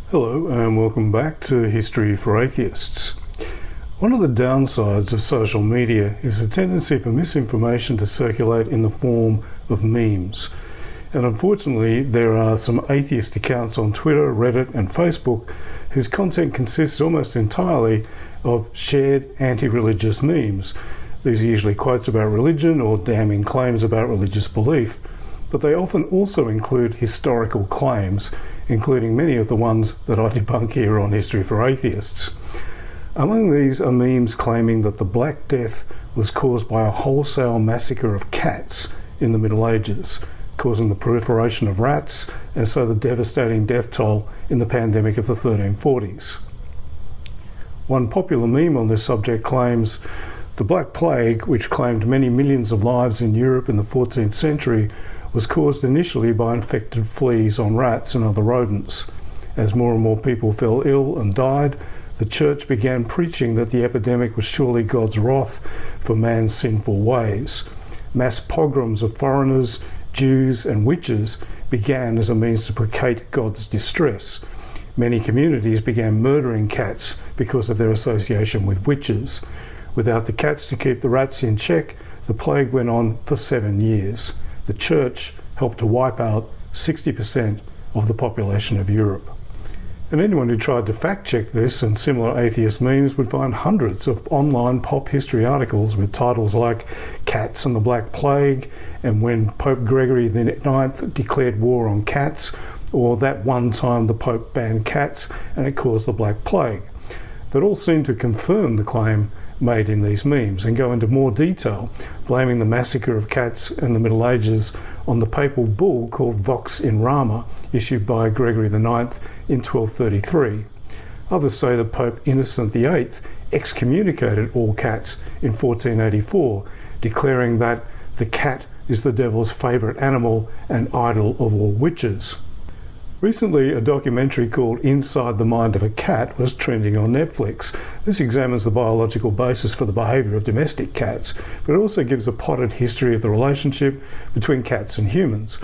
Hello and welcome back to History for Atheists. One of the downsides of social media is the tendency for misinformation to circulate in the form of memes. And unfortunately, there are some atheist accounts on Twitter, Reddit and Facebook whose content consists almost entirely of shared anti-religious memes. These are usually quotes about religion or damning claims about religious belief, but they often also include historical claims, including many of the ones that I debunk here on History for Atheists. Among these are memes claiming that the Black Death was caused by a wholesale massacre of cats in the Middle Ages, causing the proliferation of rats and so the devastating death toll in the pandemic of the 1340s. One popular meme on this subject claims the Black Plague, which claimed many millions of lives in Europe in the 14th century, was caused initially by infected fleas on rats and other rodents. As more and more people fell ill and died, the church began preaching that the epidemic was surely God's wrath for man's sinful ways. Mass pogroms of foreigners, Jews and witches began as a means to placate God's distress. Many communities began murdering cats because of their association with witches. Without the cats to keep the rats in check, the plague went on for 7 years. The church helped to wipe out 60% of the population of Europe. And anyone who tried to fact-check this and similar atheist memes would find hundreds of online pop history articles with titles like Cats and the Black Plague, and When Pope Gregory IX Declared War on Cats, or That One Time the Pope Banned Cats and It Caused the Black Plague, that all seem to confirm the claim made in these memes and go into more detail, blaming the massacre of cats in the Middle Ages on the papal bull called Vox in Rama, issued by Gregory IX in 1233. Others say that Pope Innocent VIII excommunicated all cats in 1484, declaring that the cat is the devil's favourite animal and idol of all witches. Recently, a documentary called Inside the Mind of a Cat was trending on Netflix. This examines the biological basis for the behaviour of domestic cats, but it also gives a potted history of the relationship between cats and humans.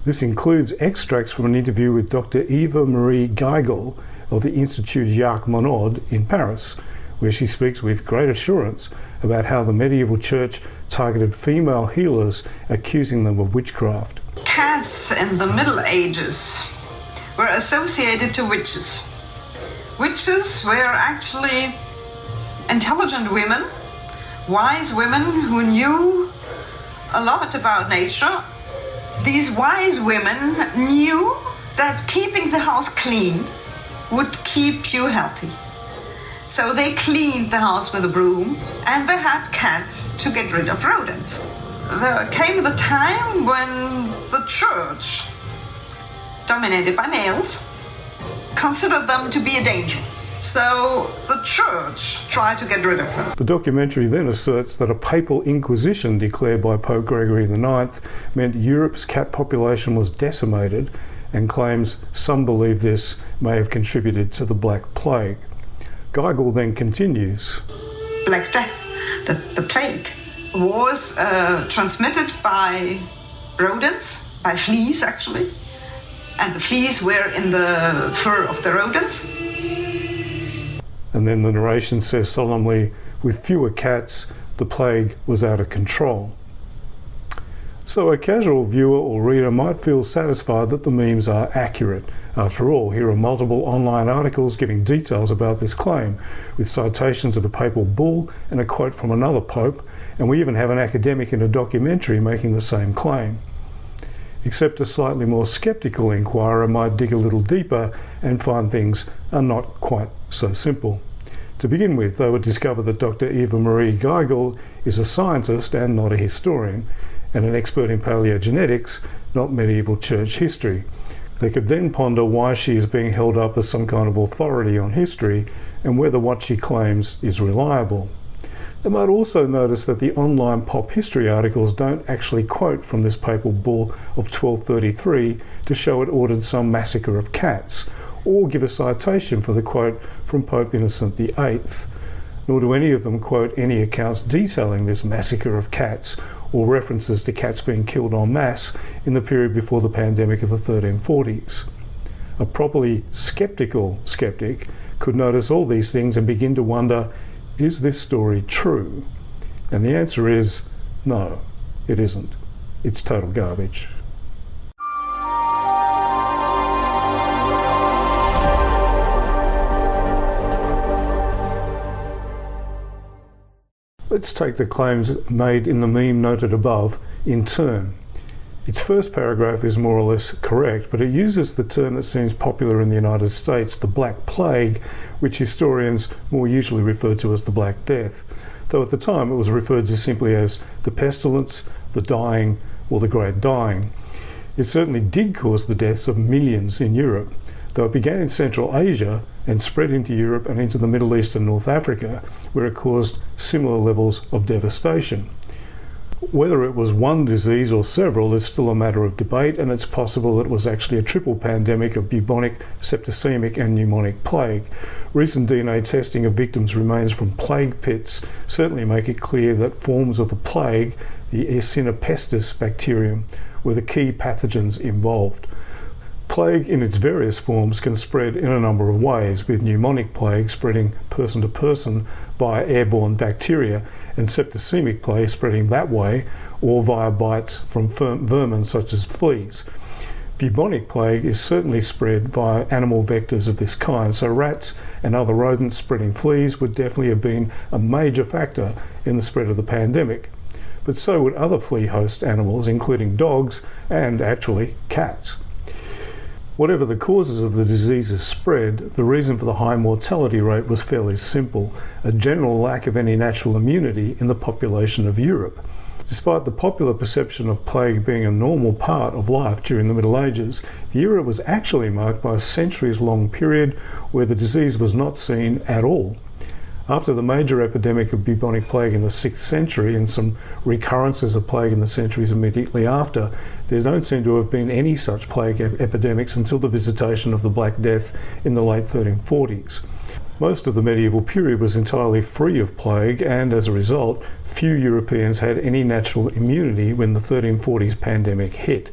This includes extracts from an interview with Dr. Eva Marie Geigel of the Institut Jacques Monod in Paris, where she speaks with great assurance about how the medieval church targeted female healers, accusing them of witchcraft. Cats in the Middle Ages were associated to witches. Witches were actually intelligent women, wise women who knew a lot about nature. These wise women knew that keeping the house clean would keep you healthy. So they cleaned the house with a broom and they had cats to get rid of rodents. There came the time when the church, dominated by males, considered them to be a danger. So the church tried to get rid of them. The documentary then asserts that a papal inquisition declared by Pope Gregory IX meant Europe's cat population was decimated, and claims some believe this may have contributed to the Black Plague. Geigel then continues. Black Death, the plague, was transmitted by rodents, by fleas actually, and the fleas were in the fur of the rodents. And then the narration says solemnly, with fewer cats, the plague was out of control. So a casual viewer or reader might feel satisfied that the memes are accurate. After all, here are multiple online articles giving details about this claim, with citations of a papal bull and a quote from another pope, and we even have an academic in a documentary making the same claim. Except a slightly more sceptical inquirer might dig a little deeper and find things are not quite so simple. To begin with, they would discover that Dr. Eva Marie Geigel is a scientist and not a historian, and an expert in paleogenetics, not medieval church history. They could then ponder why she is being held up as some kind of authority on history and whether what she claims is reliable. They might also notice that the online pop history articles don't actually quote from this papal bull of 1233 to show it ordered some massacre of cats, or give a citation for the quote from Pope Innocent VIII. Nor do any of them quote any accounts detailing this massacre of cats or references to cats being killed en masse in the period before the pandemic of the 1340s. A properly skeptical skeptic could notice all these things and begin to wonder, is this story true? And the answer is no, it isn't. It's total garbage. Let's take the claims made in the meme noted above in turn. Its first paragraph is more or less correct, but it uses the term that seems popular in the United States, the Black Plague, which historians more usually refer to as the Black Death, though at the time it was referred to simply as the pestilence, the dying, or the Great Dying. It certainly did cause the deaths of millions in Europe, though it began in Central Asia and spread into Europe and into the Middle East and North Africa, where it caused similar levels of devastation. Whether it was one disease or several is still a matter of debate, and it's possible that it was actually a triple pandemic of bubonic, septicemic and pneumonic plague. Recent DNA testing of victims' remains from plague pits certainly make it clear that forms of the plague, the Yersinia pestis bacterium, were the key pathogens involved. Plague in its various forms can spread in a number of ways, with pneumonic plague spreading person to person via airborne bacteria, and septicemic plague spreading that way or via bites from vermin such as fleas. Bubonic plague is certainly spread via animal vectors of this kind, so rats and other rodents spreading fleas would definitely have been a major factor in the spread of the pandemic. But so would other flea host animals, including dogs and actually cats. Whatever the causes of the disease's spread, the reason for the high mortality rate was fairly simple: a general lack of any natural immunity in the population of Europe. Despite the popular perception of plague being a normal part of life during the Middle Ages, the era was actually marked by a centuries-long period where the disease was not seen at all. After the major epidemic of bubonic plague in the 6th century and some recurrences of plague in the centuries immediately after, there don't seem to have been any such plague epidemics until the visitation of the Black Death in the late 1340s. Most of the medieval period was entirely free of plague, and as a result, few Europeans had any natural immunity when the 1340s pandemic hit.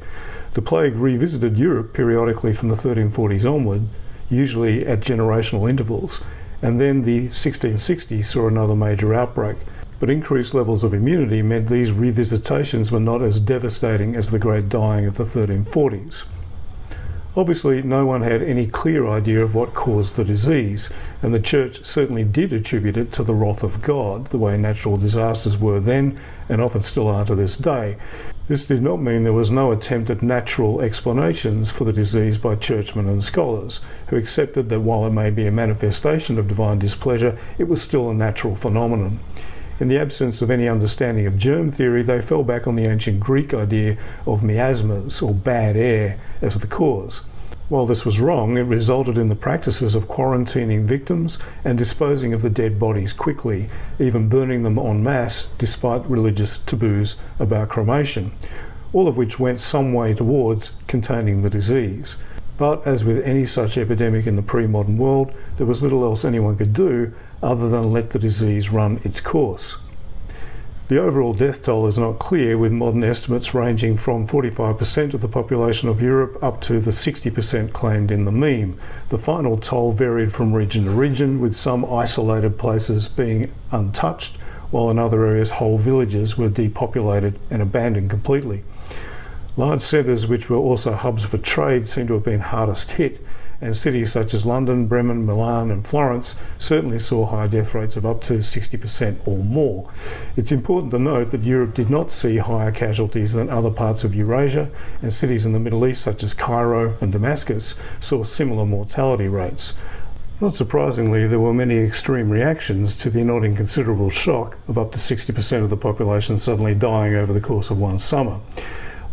The plague revisited Europe periodically from the 1340s onward, usually at generational intervals, and then the 1660s saw another major outbreak. But increased levels of immunity meant these revisitations were not as devastating as the Great Dying of the 1340s. Obviously, no one had any clear idea of what caused the disease, and the Church certainly did attribute it to the wrath of God, the way natural disasters were then and often still are to this day. This did not mean there was no attempt at natural explanations for the disease by churchmen and scholars, who accepted that while it may be a manifestation of divine displeasure, it was still a natural phenomenon. In the absence of any understanding of germ theory, they fell back on the ancient Greek idea of miasmas, or bad air, as the cause. While this was wrong, it resulted in the practices of quarantining victims and disposing of the dead bodies quickly, even burning them en masse despite religious taboos about cremation, all of which went some way towards containing the disease. But as with any such epidemic in the pre-modern world, there was little else anyone could do other than let the disease run its course. The overall death toll is not clear, with modern estimates ranging from 45% of the population of Europe up to the 60% claimed in the meme. The final toll varied from region to region, with some isolated places being untouched, while in other areas whole villages were depopulated and abandoned completely. Large centres, which were also hubs for trade, seem to have been hardest hit, and cities such as London, Bremen, Milan and Florence certainly saw high death rates of up to 60% or more. It's important to note that Europe did not see higher casualties than other parts of Eurasia, and cities in the Middle East such as Cairo and Damascus saw similar mortality rates. Not surprisingly, there were many extreme reactions to the not inconsiderable shock of up to 60% of the population suddenly dying over the course of one summer.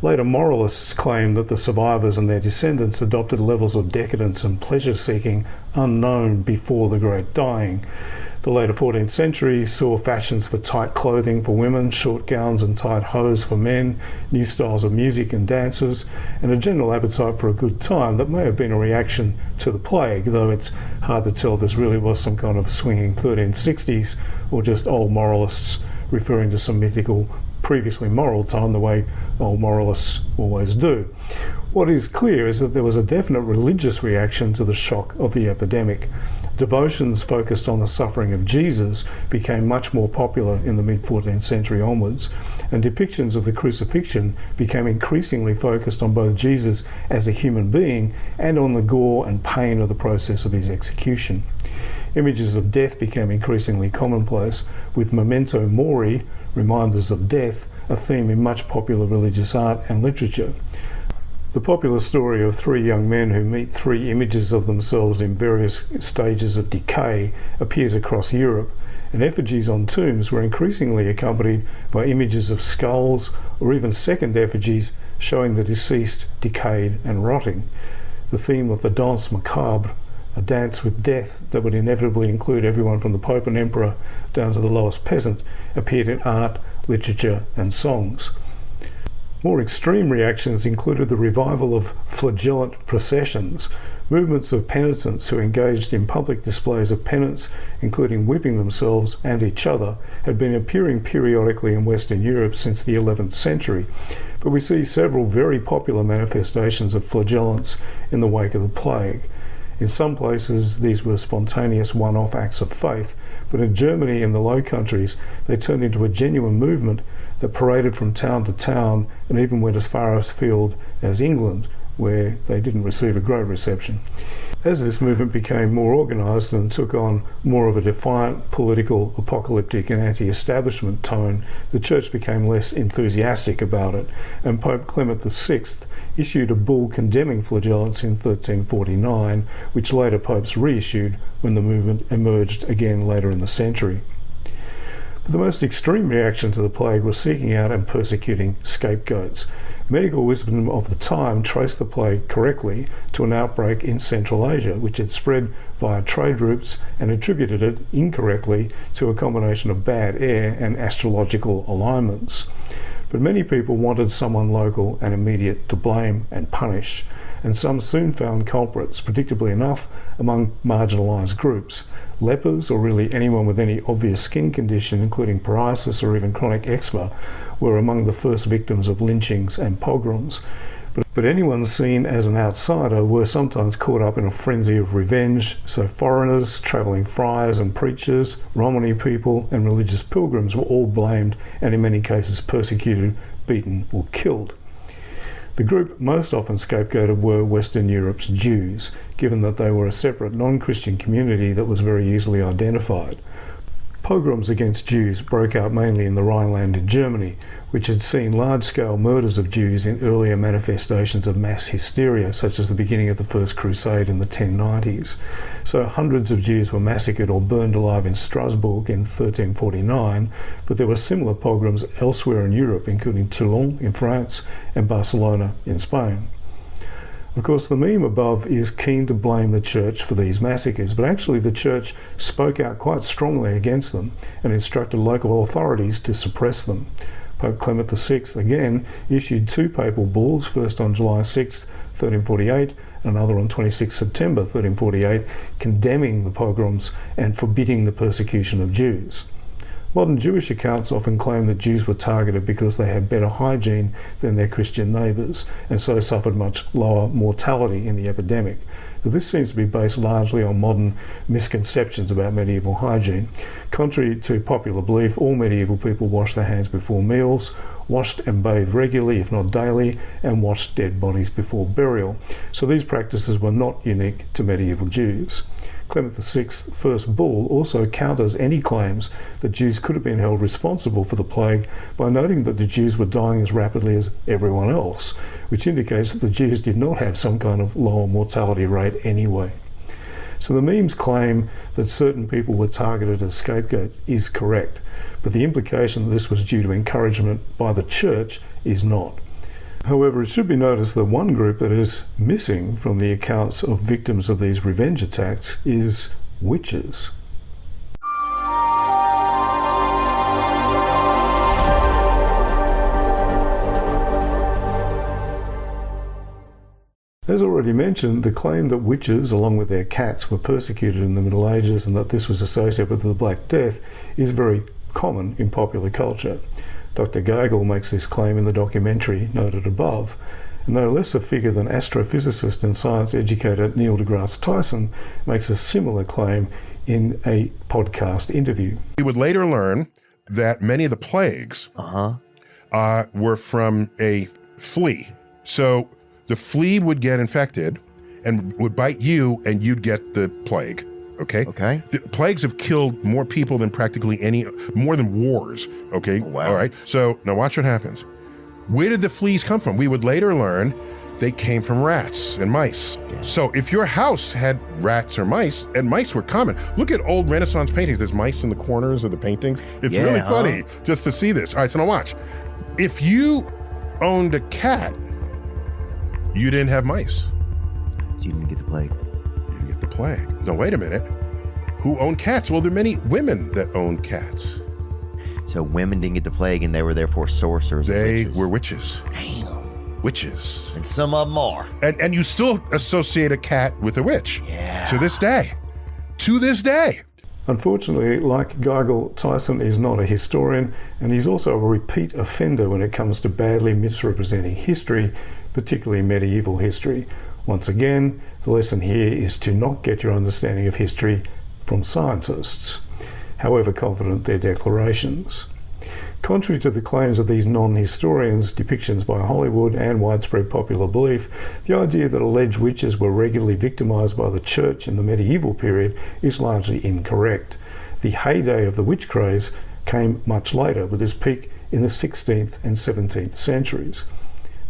Later moralists claimed that the survivors and their descendants adopted levels of decadence and pleasure-seeking unknown before the Great Dying. The later 14th century saw fashions for tight clothing for women, short gowns and tight hose for men, new styles of music and dances, and a general appetite for a good time that may have been a reaction to the plague, though it's hard to tell if this really was some kind of swinging 1360s or just old moralists referring to some mythical previously moral tone the way old moralists always do. What is clear is that there was a definite religious reaction to the shock of the epidemic. Devotions focused on the suffering of Jesus became much more popular in the mid-14th century onwards, and depictions of the crucifixion became increasingly focused on both Jesus as a human being and on the gore and pain of the process of his execution. Images of death became increasingly commonplace, with memento mori, reminders of death, a theme in much popular religious art and literature. The popular story of three young men who meet three images of themselves in various stages of decay appears across Europe, and effigies on tombs were increasingly accompanied by images of skulls or even second effigies showing the deceased decayed and rotting. The theme of the danse macabre, a dance with death that would inevitably include everyone from the Pope and Emperor down to the lowest peasant, appeared in art, literature and songs. More extreme reactions included the revival of flagellant processions, movements of penitents who engaged in public displays of penance, including whipping themselves and each other, had been appearing periodically in Western Europe since the 11th century, but we see several very popular manifestations of flagellants in the wake of the plague. In some places these were spontaneous one-off acts of faith, but in Germany and the Low Countries they turned into a genuine movement that paraded from town to town and even went as far afield as England, where they didn't receive a great reception. As this movement became more organised and took on more of a defiant, political, apocalyptic and anti-establishment tone, the Church became less enthusiastic about it, and Pope Clement VI issued a bull condemning flagellants in 1349, which later popes reissued when the movement emerged again later in the century. But the most extreme reaction to the plague was seeking out and persecuting scapegoats. Medical wisdom of the time traced the plague correctly to an outbreak in Central Asia, which had spread via trade routes, and attributed it incorrectly to a combination of bad air and astrological alignments. But many people wanted someone local and immediate to blame and punish, and some soon found culprits, predictably enough, among marginalised groups. Lepers, or really anyone with any obvious skin condition, including psoriasis or even chronic eczema, were among the first victims of lynchings and pogroms. But anyone seen as an outsider were sometimes caught up in a frenzy of revenge, so foreigners, travelling friars and preachers, Romani people and religious pilgrims were all blamed and in many cases persecuted, beaten or killed. The group most often scapegoated were Western Europe's Jews, given that they were a separate non-Christian community that was very easily identified. Pogroms against Jews broke out mainly in the Rhineland in Germany, which had seen large-scale murders of Jews in earlier manifestations of mass hysteria, such as the beginning of the First Crusade in the 1090s. So hundreds of Jews were massacred or burned alive in Strasbourg in 1349, but there were similar pogroms elsewhere in Europe, including Toulon in France and Barcelona in Spain. Of course, the meme above is keen to blame the Church for these massacres, but actually the Church spoke out quite strongly against them and instructed local authorities to suppress them. Pope Clement VI again issued two papal bulls, first on July 6, 1348, and another on 26 September 1348, condemning the pogroms and forbidding the persecution of Jews. Modern Jewish accounts often claim that Jews were targeted because they had better hygiene than their Christian neighbours, and so suffered much lower mortality in the epidemic. But this seems to be based largely on modern misconceptions about medieval hygiene. Contrary to popular belief, all medieval people washed their hands before meals, washed and bathed regularly, if not daily, and washed dead bodies before burial. So these practices were not unique to medieval Jews. Clement VI's first bull also counters any claims that Jews could have been held responsible for the plague by noting that the Jews were dying as rapidly as everyone else, which indicates that the Jews did not have some kind of lower mortality rate anyway. So the meme's claim that certain people were targeted as scapegoats is correct, but the implication that this was due to encouragement by the Church is not. However, it should be noticed that one group that is missing from the accounts of victims of these revenge attacks is witches. As already mentioned, the claim that witches, along with their cats, were persecuted in the Middle Ages and that this was associated with the Black Death is very common in popular culture. Dr. Geigel makes this claim in the documentary noted above. No less a figure than astrophysicist and science educator Neil deGrasse Tyson makes a similar claim in a podcast interview. We would later learn that many of the plagues were from a flea. So the flea would get infected and would bite you, and you'd get the plague. Okay. The plagues have killed more people than practically more than wars. Okay. Oh, wow. All right. So now watch what happens. Where did the fleas come from? We would later learn they came from rats and mice. Yeah. So if your house had rats or mice, and mice were common, look at old Renaissance paintings. There's mice in the corners of the paintings. It's really funny just to see this. All right, so now watch. If you owned a cat, you didn't have mice. So you didn't get the plague. You didn't get the plague. No, wait a minute. Who owned cats? Well, there are many women that own cats. So women didn't get the plague, and they were therefore sorcerers. They were witches. Damn. Witches. And some of them are. And you still associate a cat with a witch. Yeah. To this day. To this day. Unfortunately, like Geigel, Tyson is not a historian, and he's also a repeat offender when it comes to badly misrepresenting history, particularly medieval history. Once again, the lesson here is to not get your understanding of history from scientists, however confident their declarations. Contrary to the claims of these non-historians, depictions by Hollywood and widespread popular belief, the idea that alleged witches were regularly victimised by the church in the medieval period is largely incorrect. The heyday of the witch craze came much later, with its peak in the 16th and 17th centuries.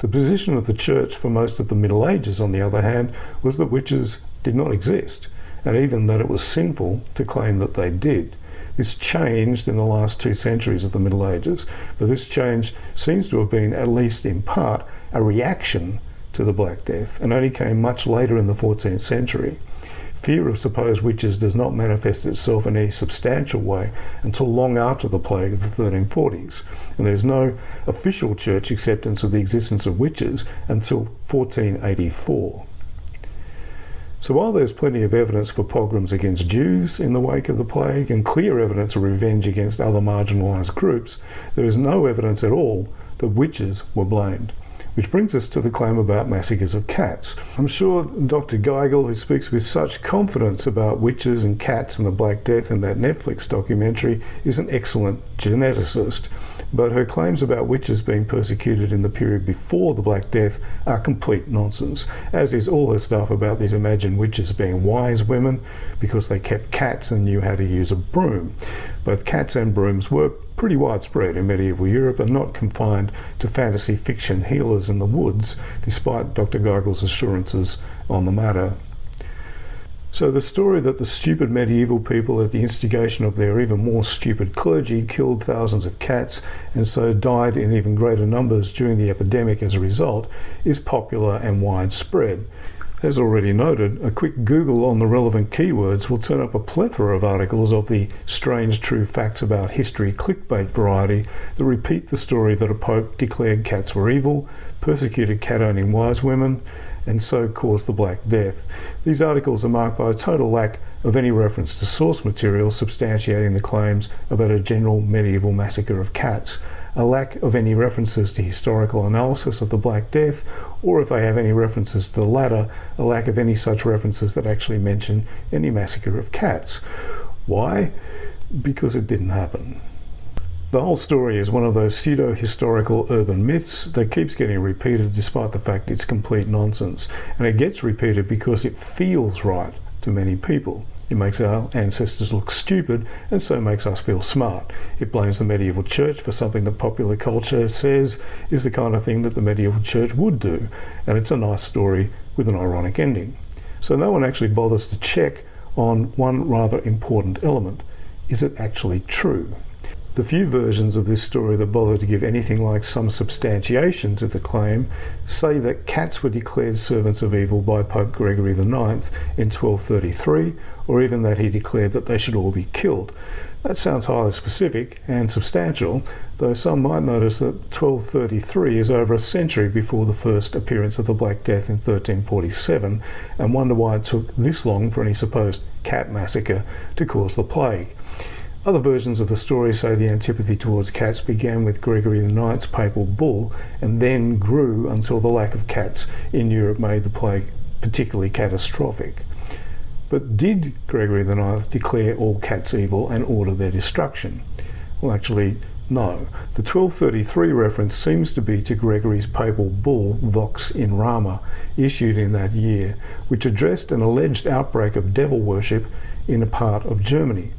The position of the church for most of the Middle Ages, on the other hand, was that witches did not exist, and even that it was sinful to claim that they did. This changed in the last 2 centuries of the Middle Ages, but this change seems to have been, at least in part, a reaction to the Black Death, and only came much later in the 14th century. Fear of supposed witches does not manifest itself in any substantial way until long after the plague of the 1340s, and there is no official church acceptance of the existence of witches until 1484. So while there's plenty of evidence for pogroms against Jews in the wake of the plague and clear evidence of revenge against other marginalised groups, there is no evidence at all that witches were blamed. Which brings us to the claim about massacres of cats. I'm sure Dr. Geigel, who speaks with such confidence about witches and cats and the Black Death in that Netflix documentary, is an excellent geneticist. But her claims about witches being persecuted in the period before the Black Death are complete nonsense, as is all her stuff about these imagined witches being wise women because they kept cats and knew how to use a broom. Both cats and brooms were pretty widespread in medieval Europe and not confined to fantasy fiction healers in the woods, despite Dr. Geigel's assurances on the matter. So the story that the stupid medieval people, at the instigation of their even more stupid clergy, killed thousands of cats and so died in even greater numbers during the epidemic as a result, is popular and widespread. As already noted, a quick Google on the relevant keywords will turn up a plethora of articles of the strange true facts about history clickbait variety that repeat the story that a pope declared cats were evil, persecuted cat-owning wise women, and so caused the Black Death. These articles are marked by a total lack of any reference to source material substantiating the claims about a general medieval massacre of cats, a lack of any references to historical analysis of the Black Death, or if they have any references to the latter, a lack of any such references that actually mention any massacre of cats. Why? Because it didn't happen. The whole story is one of those pseudo-historical urban myths that keeps getting repeated despite the fact it's complete nonsense. And it gets repeated because it feels right to many people. It makes our ancestors look stupid and so makes us feel smart. It blames the medieval church for something that popular culture says is the kind of thing that the medieval church would do. And it's a nice story with an ironic ending. So no one actually bothers to check on one rather important element. Is it actually true? The few versions of this story that bother to give anything like some substantiation to the claim say that cats were declared servants of evil by Pope Gregory IX in 1233, or even that he declared that they should all be killed. That sounds highly specific and substantial, though some might notice that 1233 is over a century before the first appearance of the Black Death in 1347, and wonder why it took this long for any supposed cat massacre to cause the plague. Other versions of the story say the antipathy towards cats began with Gregory IX's papal bull and then grew until the lack of cats in Europe made the plague particularly catastrophic. But did Gregory IX declare all cats evil and order their destruction? Well, actually, no. The 1233 reference seems to be to Gregory's papal bull, Vox in Rama, issued in that year, which addressed an alleged outbreak of devil worship in a part of Germany.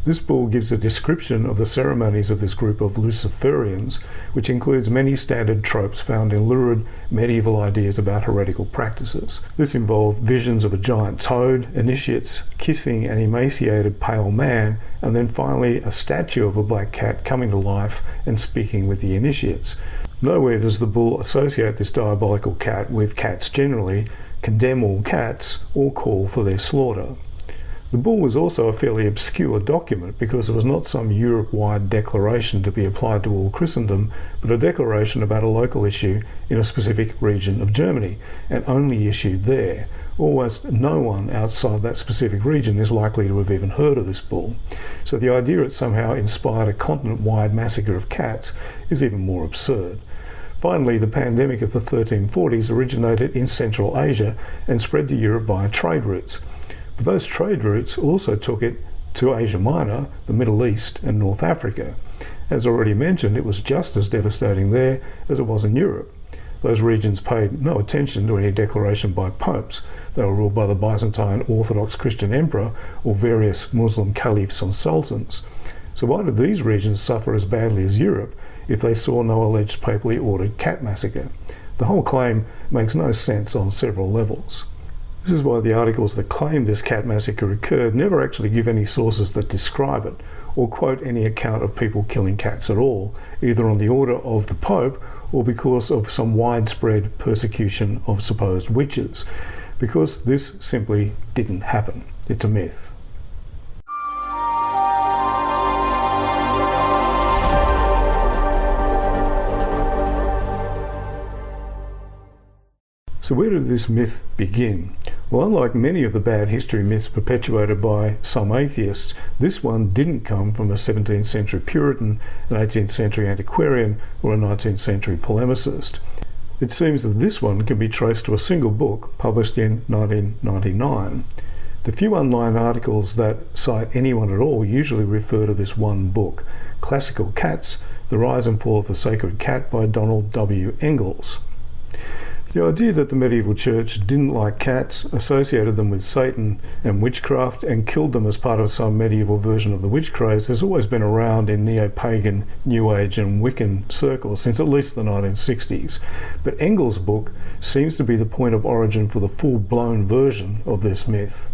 This bull gives a description of the ceremonies of this group of Luciferians, which includes many standard tropes found in lurid medieval ideas about heretical practices. This involved visions of a giant toad, initiates kissing an emaciated pale man, and then finally a statue of a black cat coming to life and speaking with the initiates. Nowhere does the bull associate this diabolical cat with cats generally, condemn all cats, or call for their slaughter. The bull was also a fairly obscure document because it was not some Europe-wide declaration to be applied to all Christendom, but a declaration about a local issue in a specific region of Germany, and only issued there. Almost no one outside that specific region is likely to have even heard of this bull. So the idea it somehow inspired a continent-wide massacre of cats is even more absurd. Finally, the pandemic of the 1340s originated in Central Asia and spread to Europe via trade routes. But those trade routes also took it to Asia Minor, the Middle East and North Africa. As already mentioned, it was just as devastating there as it was in Europe. Those regions paid no attention to any declaration by popes. They were ruled by the Byzantine Orthodox Christian Emperor or various Muslim caliphs and sultans. So why did these regions suffer as badly as Europe if they saw no alleged papally ordered cat massacre? The whole claim makes no sense on several levels. This is why the articles that claim this cat massacre occurred never actually give any sources that describe it, or quote any account of people killing cats at all, either on the order of the Pope or because of some widespread persecution of supposed witches, because this simply didn't happen. It's a myth. So where did this myth begin? Well, unlike many of the bad history myths perpetuated by some atheists, this one didn't come from a 17th century Puritan, an 18th century antiquarian, or a 19th century polemicist. It seems that this one can be traced to a single book published in 1999. The few online articles that cite anyone at all usually refer to this one book, Classical Cats, The Rise and Fall of the Sacred Cat by Donald W. Engels. The idea that the medieval church didn't like cats, associated them with Satan and witchcraft, and killed them as part of some medieval version of the witch craze has always been around in neo-pagan, New Age and Wiccan circles since at least the 1960s. But Engels' book seems to be the point of origin for the full-blown version of this myth.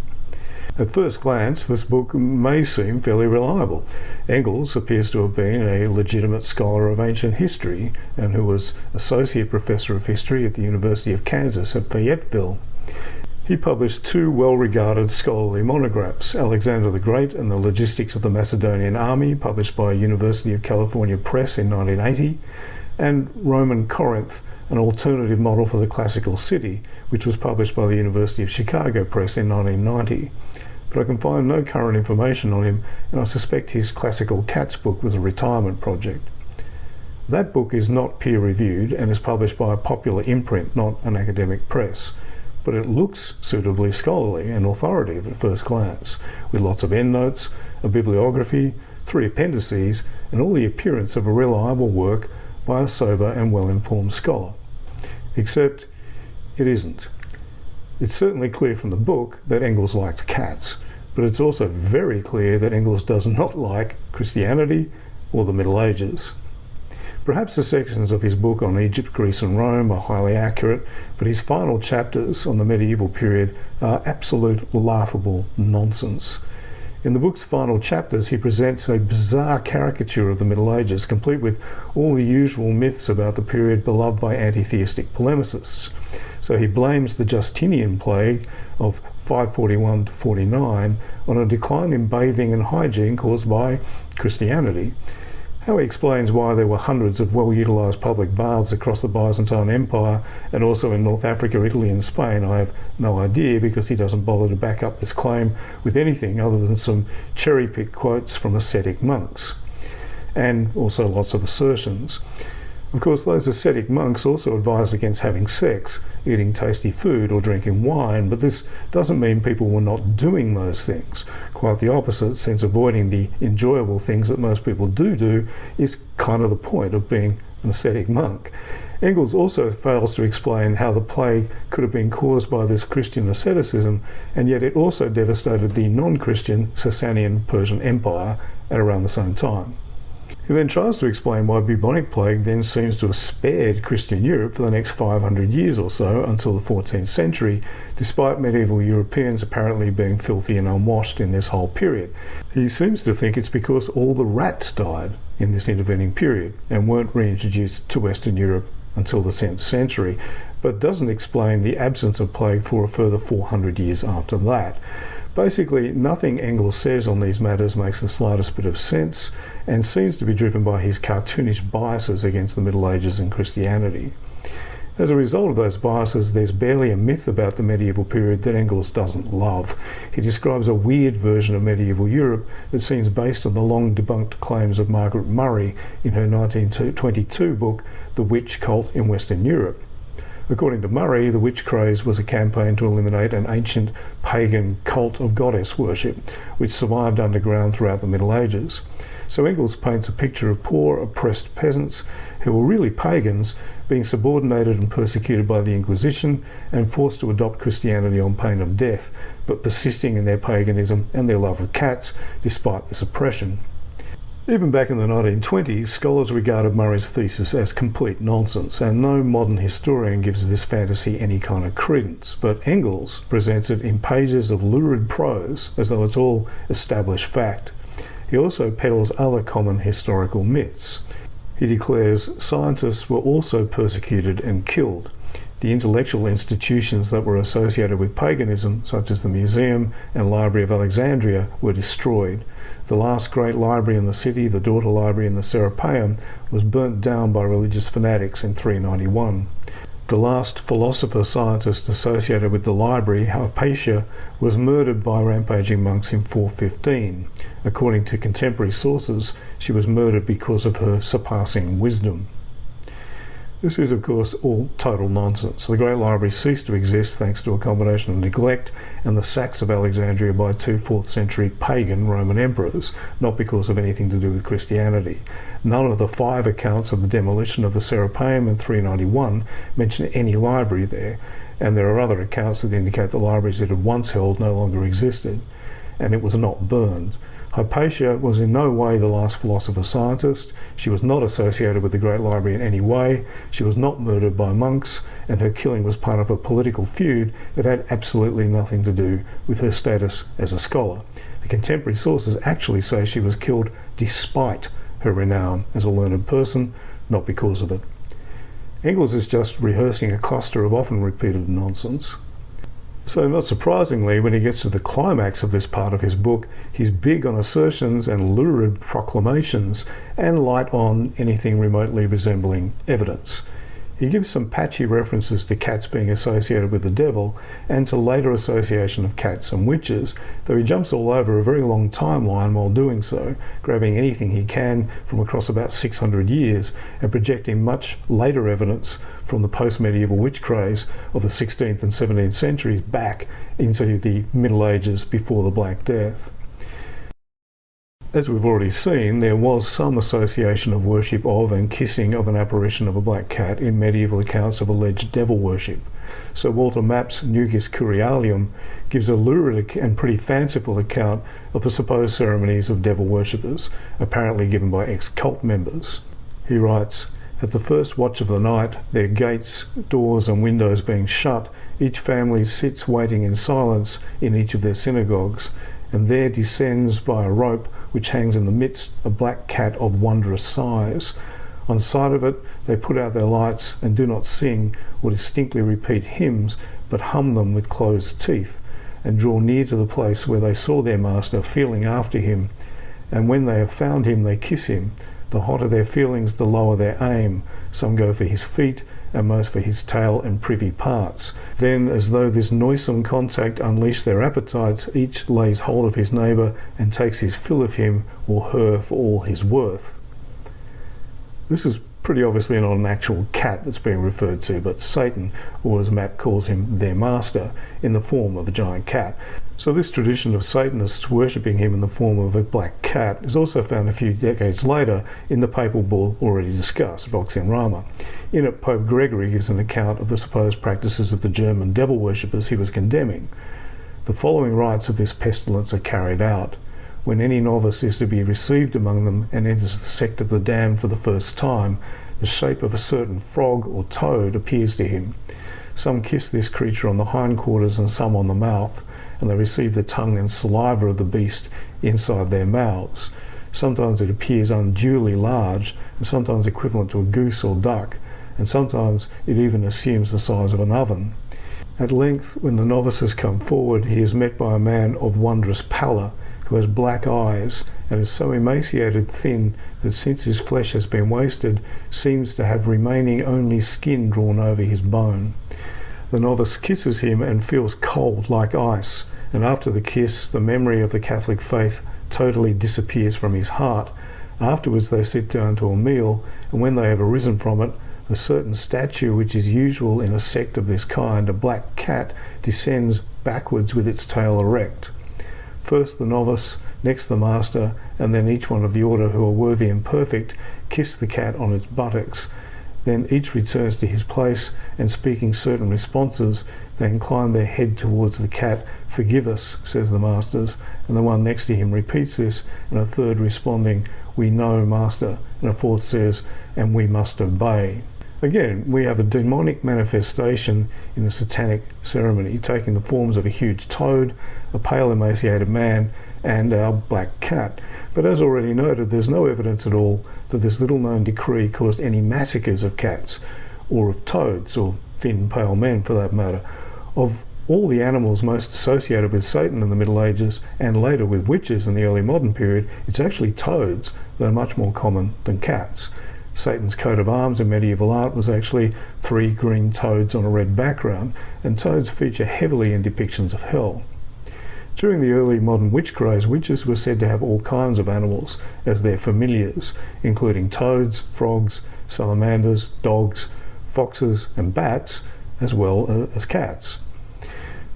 At first glance, this book may seem fairly reliable. Engels appears to have been a legitimate scholar of ancient history and who was Associate Professor of History at the University of Kansas at Fayetteville. He published two well-regarded scholarly monographs, Alexander the Great and the Logistics of the Macedonian Army, published by University of California Press in 1980, and Roman Corinth, an alternative model for the classical city, which was published by the University of Chicago Press in 1990. But I can find no current information on him, and I suspect his Classical Cats book was a retirement project. That book is not peer-reviewed and is published by a popular imprint, not an academic press, but it looks suitably scholarly and authoritative at first glance, with lots of endnotes, a bibliography, 3 appendices, and all the appearance of a reliable work by a sober and well-informed scholar. Except it isn't. It's certainly clear from the book that Engels likes cats, but it's also very clear that Engels does not like Christianity or the Middle Ages. Perhaps the sections of his book on Egypt, Greece and Rome are highly accurate, but his final chapters on the medieval period are absolute laughable nonsense. In the book's final chapters, he presents a bizarre caricature of the Middle Ages, complete with all the usual myths about the period beloved by anti-theistic polemicists. So he blames the Justinian plague of 541 to 49 on a decline in bathing and hygiene caused by Christianity. How he explains why there were hundreds of well-utilised public baths across the Byzantine Empire and also in North Africa, Italy and Spain, I have no idea, because he doesn't bother to back up this claim with anything other than some cherry-picked quotes from ascetic monks, and also lots of assertions. Of course, those ascetic monks also advised against having sex, eating tasty food or drinking wine, but this doesn't mean people were not doing those things. Quite the opposite, since avoiding the enjoyable things that most people do is kind of the point of being an ascetic monk. Engels also fails to explain how the plague could have been caused by this Christian asceticism, and yet it also devastated the non-Christian Sasanian Persian Empire at around the same time. He then tries to explain why bubonic plague then seems to have spared Christian Europe for the next 500 years or so until the 14th century, despite medieval Europeans apparently being filthy and unwashed in this whole period. He seems to think it's because all the rats died in this intervening period and weren't reintroduced to Western Europe until the 10th century, but doesn't explain the absence of plague for a further 400 years after that. Basically, nothing Engels says on these matters makes the slightest bit of sense, and seems to be driven by his cartoonish biases against the Middle Ages and Christianity. As a result of those biases, there's barely a myth about the medieval period that Engels doesn't love. He describes a weird version of medieval Europe that seems based on the long-debunked claims of Margaret Murray in her 1922 book, The Witch Cult in Western Europe. According to Murray, the witch craze was a campaign to eliminate an ancient pagan cult of goddess worship, which survived underground throughout the Middle Ages. So Engels paints a picture of poor, oppressed peasants who were really pagans, being subordinated and persecuted by the Inquisition and forced to adopt Christianity on pain of death, but persisting in their paganism and their love of cats despite this oppression. Even back in the 1920s, scholars regarded Murray's thesis as complete nonsense, and no modern historian gives this fantasy any kind of credence, but Engels presents it in pages of lurid prose as though it's all established fact. He also peddles other common historical myths. He declares scientists were also persecuted and killed. The intellectual institutions that were associated with paganism, such as the Museum and Library of Alexandria, were destroyed. The last great library in the city, the daughter library in the Serapeum, was burnt down by religious fanatics in 391. The last philosopher-scientist associated with the library, Hypatia, was murdered by rampaging monks in 415. According to contemporary sources, she was murdered because of her surpassing wisdom. This is, of course, all total nonsense. The Great Library ceased to exist thanks to a combination of neglect and the sacks of Alexandria by 2 4th century pagan Roman emperors, not because of anything to do with Christianity. None of the 5 accounts of the demolition of the Serapeum in 391 mention any library there, and there are other accounts that indicate the libraries it had once held no longer existed, and it was not burned. Hypatia was in no way the last philosopher-scientist. She was not associated with the Great Library in any way. She was not murdered by monks, and her killing was part of a political feud that had absolutely nothing to do with her status as a scholar. The contemporary sources actually say she was killed despite her renown as a learned person, not because of it. Engels is just rehearsing a cluster of often repeated nonsense. So not surprisingly, when he gets to the climax of this part of his book, he's big on assertions and lurid proclamations and light on anything remotely resembling evidence. He gives some patchy references to cats being associated with the devil and to later association of cats and witches, though he jumps all over a very long timeline while doing so, grabbing anything he can from across about 600 years and projecting much later evidence from the post-medieval witch craze of the 16th and 17th centuries back into the Middle Ages before the Black Death. As we've already seen, there was some association of worship of and kissing of an apparition of a black cat in medieval accounts of alleged devil worship. Sir Walter Map's Nugis Curialium gives a lurid and pretty fanciful account of the supposed ceremonies of devil worshippers, apparently given by ex-cult members. He writes, "At the first watch of the night, their gates, doors and windows being shut, each family sits waiting in silence in each of their synagogues, and there descends by a rope which hangs in the midst a black cat of wondrous size. On sight of it they put out their lights and do not sing or distinctly repeat hymns, but hum them with closed teeth, and draw near to the place where they saw their master feeling after him, and when they have found him they kiss him, The hotter their feelings, the lower their aim. Some go for his feet, and most for his tail and privy parts. Then, as though this noisome contact unleashed their appetites, each lays hold of his neighbour and takes his fill of him or her for all his worth. This is pretty obviously not an actual cat that's being referred to, but Satan, or as Matt calls him, their master, in the form of a giant cat. So this tradition of Satanists worshipping him in the form of a black cat is also found a few decades later in the papal bull already discussed, Vox in Rama. In it, Pope Gregory gives an account of the supposed practices of the German devil worshippers he was condemning. The following rites of this pestilence are carried out. When any novice is to be received among them and enters the sect of the damned for the first time, the shape of a certain frog or toad appears to him. Some kiss this creature on the hindquarters and some on the mouth, and they receive the tongue and saliva of the beast inside their mouths. Sometimes it appears unduly large, and sometimes equivalent to a goose or duck, and sometimes it even assumes the size of an oven. At length, when the novice has come forward, he is met by a man of wondrous pallor, who has black eyes and is so emaciated thin that since his flesh has been wasted, seems to have remaining only skin drawn over his bone. The novice kisses him and feels cold like ice, and after the kiss, the memory of the Catholic faith totally disappears from his heart. Afterwards they sit down to a meal, and when they have arisen from it, a certain statue which is usual in a sect of this kind, a black cat, descends backwards with its tail erect. First the novice, next the master, and then each one of the order who are worthy and perfect kiss the cat on its buttocks. Then each returns to his place, and speaking certain responses, they incline their head towards the cat. "Forgive us," says the masters, and the one next to him repeats this, and a third responding, "We know, master," and a fourth says, "And we must obey." Again, we have a demonic manifestation in a satanic ceremony, taking the forms of a huge toad, a pale emaciated man, and our black cat. But as already noted, there's no evidence at all that this little-known decree caused any massacres of cats, or of toads, or thin, pale men for that matter. Of all the animals most associated with Satan in the Middle Ages, and later with witches in the early modern period, it's actually toads that are much more common than cats. Satan's coat of arms in medieval art was actually 3 green toads on a red background, and toads feature heavily in depictions of hell. During the early modern witch craze, witches were said to have all kinds of animals as their familiars, including toads, frogs, salamanders, dogs, foxes and bats, as well as cats.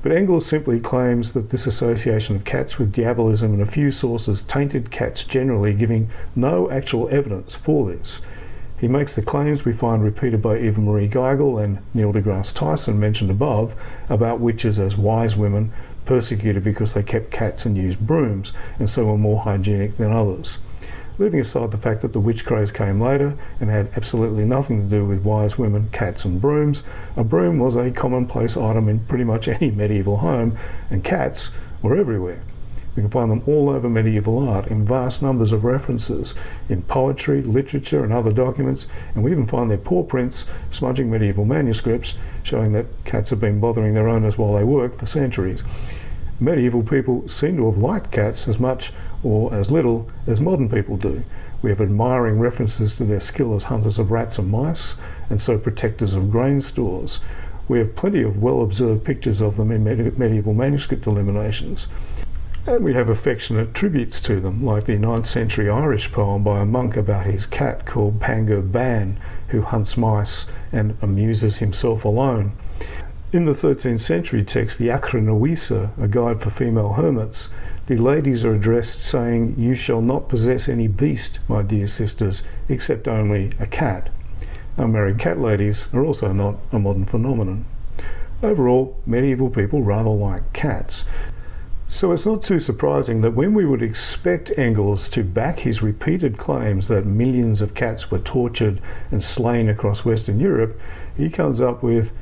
But Engels simply claims that this association of cats with diabolism in a few sources tainted cats generally, giving no actual evidence for this. He makes the claims we find repeated by Eva Marie Geigel and Neil deGrasse Tyson mentioned above about witches as wise women persecuted because they kept cats and used brooms, and so were more hygienic than others. Leaving aside the fact that the witch craze came later and had absolutely nothing to do with wise women, cats and brooms, a broom was a commonplace item in pretty much any medieval home, and cats were everywhere. We can find them all over medieval art in vast numbers of references, in poetry, literature and other documents, and we even find their paw prints smudging medieval manuscripts, showing that cats have been bothering their owners while they work for centuries. Medieval people seem to have liked cats as much or as little as modern people do. We have admiring references to their skill as hunters of rats and mice, and so protectors of grain stores. We have plenty of well-observed pictures of them in medieval manuscript illuminations. And we have affectionate tributes to them, like the 9th century Irish poem by a monk about his cat called Pangur Ban, who hunts mice and amuses himself alone. In the 13th century text, the Acra Novisa, a guide for female hermits, the ladies are addressed saying, "You shall not possess any beast, my dear sisters, except only a cat." Unmarried cat ladies are also not a modern phenomenon. Overall, medieval people rather like cats. So it's not too surprising that when we would expect Engels to back his repeated claims that millions of cats were tortured and slain across Western Europe, he comes up with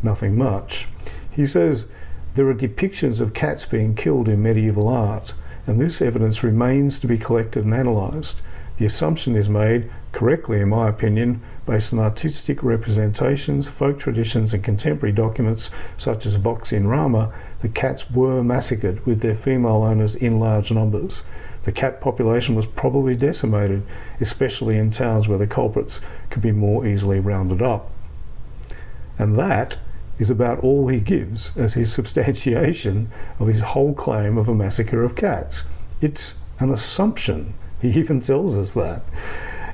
nothing much. He says there are depictions of cats being killed in medieval art, and this evidence remains to be collected and analysed. The assumption is made, correctly in my opinion, based on artistic representations, folk traditions and contemporary documents such as Vox in Rama, that cats were massacred with their female owners in large numbers. The cat population was probably decimated, especially in towns where the culprits could be more easily rounded up. And that is about all he gives as his substantiation of his whole claim of a massacre of cats. It's an assumption. He even tells us that.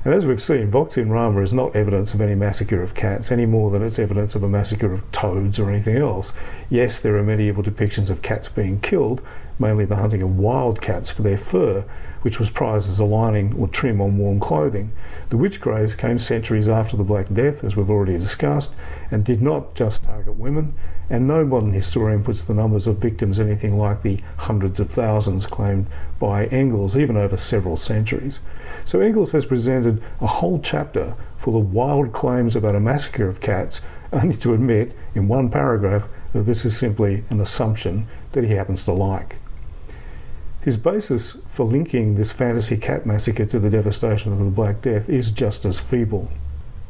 And as we've seen, Vox in Rama is not evidence of any massacre of cats any more than it's evidence of a massacre of toads or anything else. Yes, there are medieval depictions of cats being killed, mainly the hunting of wild cats for their fur, which was prized as a lining or trim on warm clothing. The witch craze came centuries after the Black Death, as we've already discussed, and did not just target women, and no modern historian puts the numbers of victims anything like the hundreds of thousands claimed by Engels, even over several centuries. So Engels has presented a whole chapter full of wild claims about a massacre of cats, only to admit in one paragraph that this is simply an assumption that he happens to like. His basis for linking this fantasy cat massacre to the devastation of the Black Death is just as feeble.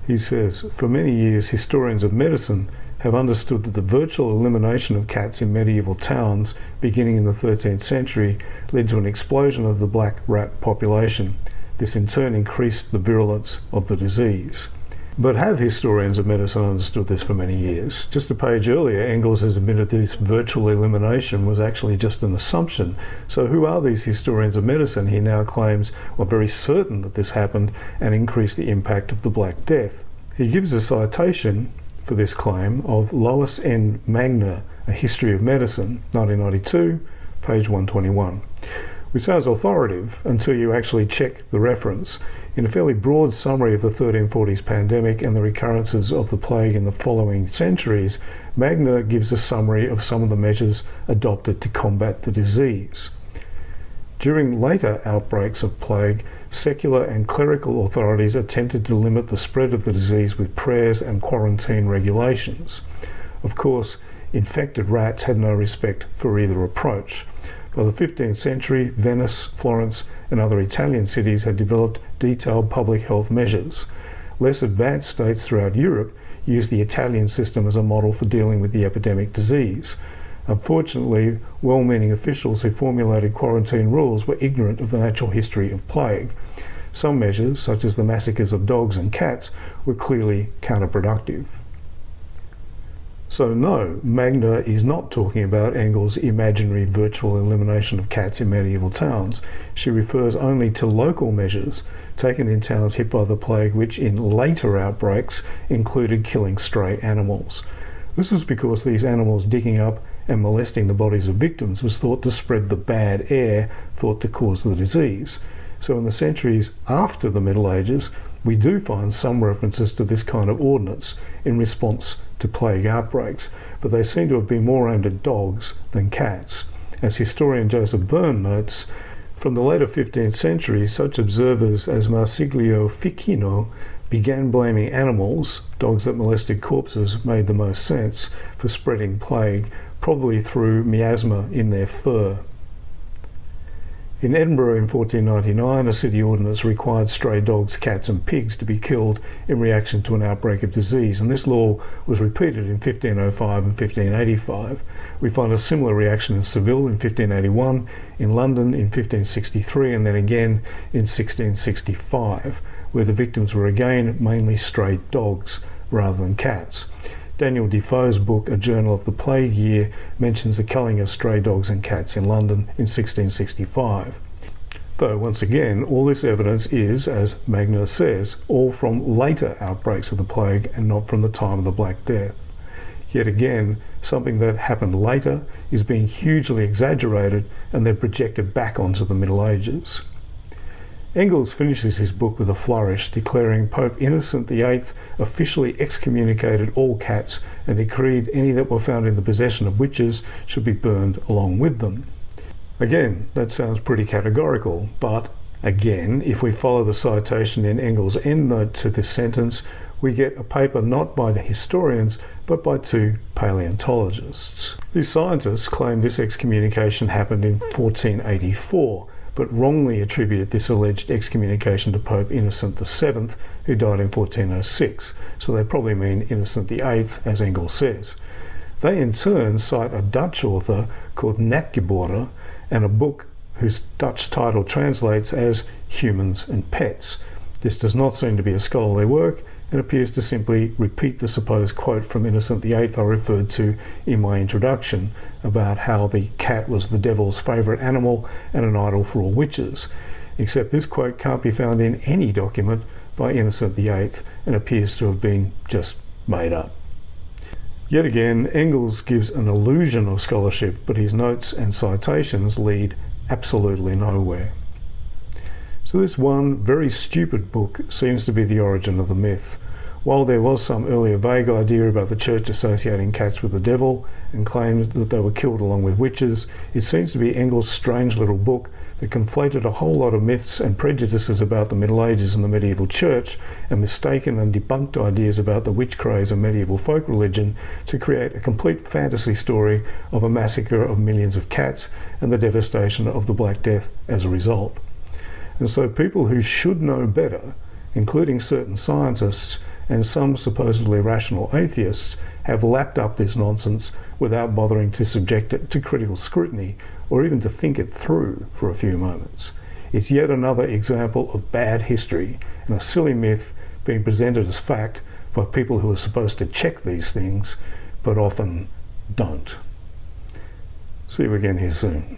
He says, for many years historians of medicine have understood that the virtual elimination of cats in medieval towns beginning in the 13th century led to an explosion of the black rat population. This in turn increased the virulence of the disease. But have historians of medicine understood this for many years? Just a page earlier, Engels has admitted this virtual elimination was actually just an assumption. So who are these historians of medicine? He now claims are very certain that this happened and increased the impact of the Black Death. He gives a citation for this claim of Lois N. Magner, A History of Medicine, 1992, page 121. Which sounds authoritative until you actually check the reference. In a fairly broad summary of the 1340s pandemic and the recurrences of the plague in the following centuries, Magner gives a summary of some of the measures adopted to combat the disease. During later outbreaks of plague, secular and clerical authorities attempted to limit the spread of the disease with prayers and quarantine regulations. Of course, infected rats had no respect for either approach. By the 15th century, Venice, Florence, and other Italian cities had developed detailed public health measures. Less advanced states throughout Europe used the Italian system as a model for dealing with the epidemic disease. Unfortunately, well-meaning officials who formulated quarantine rules were ignorant of the natural history of plague. Some measures, such as the massacres of dogs and cats, were clearly counterproductive. So no, Magner is not talking about Engels' imaginary virtual elimination of cats in medieval towns. She refers only to local measures taken in towns hit by the plague, which in later outbreaks included killing stray animals. This was because these animals digging up and molesting the bodies of victims was thought to spread the bad air thought to cause the disease. So in the centuries after the Middle Ages, we do find some references to this kind of ordinance in response to plague outbreaks, but they seem to have been more aimed at dogs than cats. As historian Joseph Byrne notes, from the later 15th century, such observers as Marsiglio Ficino began blaming animals, dogs that molested corpses made the most sense, for spreading plague, probably through miasma in their fur. In Edinburgh in 1499, a city ordinance required stray dogs, cats and pigs to be killed in reaction to an outbreak of disease, and this law was repeated in 1505 and 1585. We find a similar reaction in Seville in 1581, in London in 1563, and then again in 1665, where the victims were again mainly stray dogs rather than cats. Daniel Defoe's book, A Journal of the Plague Year, mentions the culling of stray dogs and cats in London in 1665. Though, once again, all this evidence is, as Magner says, all from later outbreaks of the plague and not from the time of the Black Death. Yet again, something that happened later is being hugely exaggerated and then projected back onto the Middle Ages. Engels finishes his book with a flourish, declaring Pope Innocent VIII officially excommunicated all cats and decreed any that were found in the possession of witches should be burned along with them. Again, that sounds pretty categorical, but again, if we follow the citation in Engels' endnote to this sentence, we get a paper not by the historians, but by two paleontologists. These scientists claim this excommunication happened in 1484, but wrongly attributed this alleged excommunication to Pope Innocent VII, who died in 1406, so they probably mean Innocent VIII, as Engels says. They in turn cite a Dutch author called Natgeboer and a book whose Dutch title translates as Humans and Pets. This does not seem to be a scholarly work and appears to simply repeat the supposed quote from Innocent VIII I referred to in my introduction about how the cat was the devil's favourite animal and an idol for all witches, except this quote can't be found in any document by Innocent VIII and appears to have been just made up. Yet again, Engels gives an illusion of scholarship, but his notes and citations lead absolutely nowhere. So this one very stupid book seems to be the origin of the myth. While there was some earlier vague idea about the church associating cats with the devil and claimed that they were killed along with witches, it seems to be Engels' strange little book that conflated a whole lot of myths and prejudices about the Middle Ages and the medieval church and mistaken and debunked ideas about the witch craze and medieval folk religion to create a complete fantasy story of a massacre of millions of cats and the devastation of the Black Death as a result. And so people who should know better, including certain scientists and some supposedly rational atheists, have lapped up this nonsense without bothering to subject it to critical scrutiny or even to think it through for a few moments. It's yet another example of bad history and a silly myth being presented as fact by people who are supposed to check these things but often don't. See you again here soon.